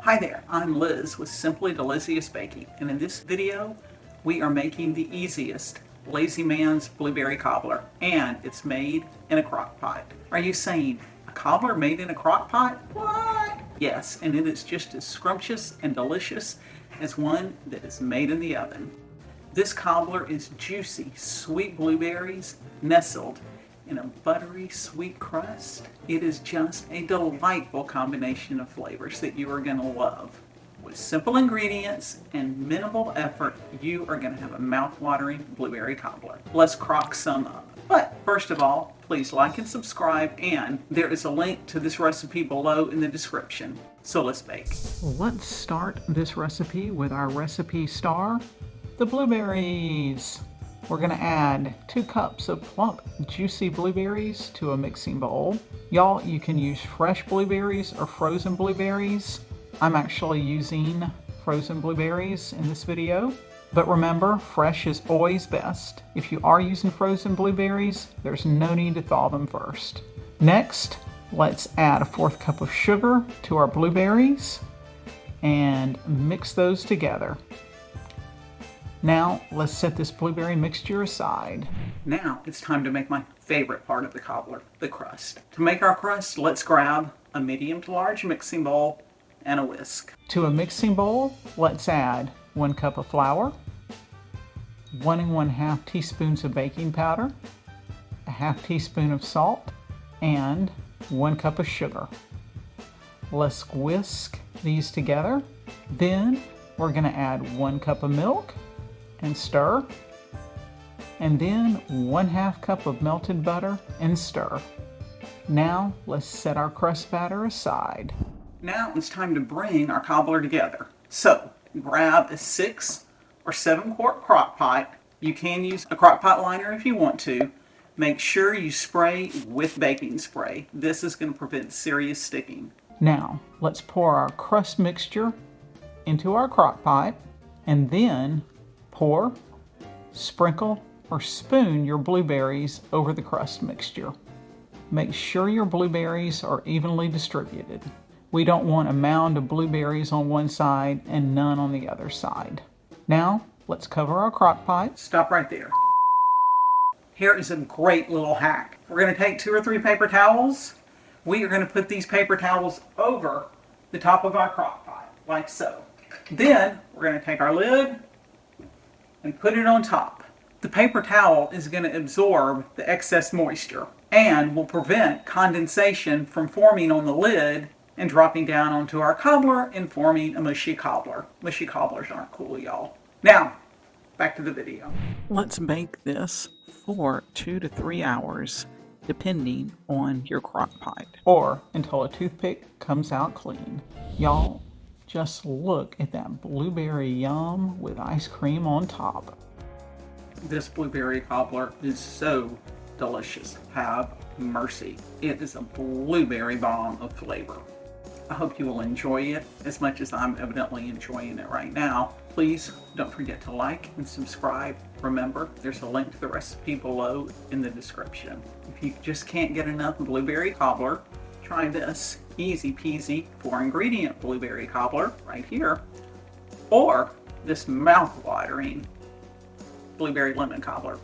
Hi there, I'm Liz with Simply Delicious Baking, and in this video we are making the easiest Lazy Man's blueberry cobbler, and it's made in a crock pot. Are you saying, a cobbler made in a crock pot? What? Yes, and it is just as scrumptious and delicious as one that is made in the oven. This cobbler is juicy, sweet blueberries nestled in a buttery sweet crust. It is just a delightful combination of flavors that you are going to love. With simple ingredients and minimal effort, you are going to have a mouth-watering blueberry cobbler. Let's crock some up. But first of all, please like and subscribe, and there is a link to this recipe below in the description. So let's bake. Let's start this recipe with our recipe star, the blueberries. We're going to add 2 cups of plump, juicy blueberries to a mixing bowl. Y'all, you can use fresh blueberries or frozen blueberries. I'm actually using frozen blueberries in this video. But remember, fresh is always best. If you are using frozen blueberries, there's no need to thaw them first. Next, let's add a 1/4 cup of sugar to our blueberries and mix those together. Now, let's set this blueberry mixture aside. Now, it's time to make my favorite part of the cobbler, the crust. To make our crust, let's grab a medium to large mixing bowl and a whisk. To a mixing bowl, let's add 1 cup of flour, 1 1/2 teaspoons of baking powder, a 1/2 teaspoon of salt, and 1 cup of sugar. Let's whisk these together. Then, we're going to add 1 cup of milk and stir, and then 1/2 cup of melted butter and stir. Now let's set our crust batter aside. Now it's time to bring our cobbler together. So grab a 6 or 7 quart crock pot. You can use a crock pot liner if you want to. Make sure you spray with baking spray. This is going to prevent serious sticking. Now let's pour our crust mixture into our crock pot, and then pour, sprinkle, or spoon your blueberries over the crust mixture. Make sure your blueberries are evenly distributed. We don't want a mound of blueberries on one side and none on the other side. Now, let's cover our crock pot. Stop right there. Here is a great little hack. We're going to take 2 or 3 paper towels. We are going to put these paper towels over the top of our crock pot, like so. Then, we're going to take our lid and put it on top. The paper towel is going to absorb the excess moisture and will prevent condensation from forming on the lid and dropping down onto our cobbler and forming a mushy cobbler. Mushy cobblers aren't cool, y'all. Now, back to the video. Let's bake this for 2 to 3 hours, depending on your crock pot, or until a toothpick comes out clean. Y'all, just look at that blueberry yum with ice cream on top. This blueberry cobbler is so delicious. Have mercy. It is a blueberry bomb of flavor. I hope you will enjoy it as much as I'm evidently enjoying it right now. Please don't forget to like and subscribe. Remember, there's a link to the recipe below in the description. If you just can't get enough blueberry cobbler, try this easy peasy 4-ingredient blueberry cobbler right here, or this mouth-watering blueberry lemon cobbler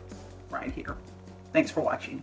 right here. Thanks for watching.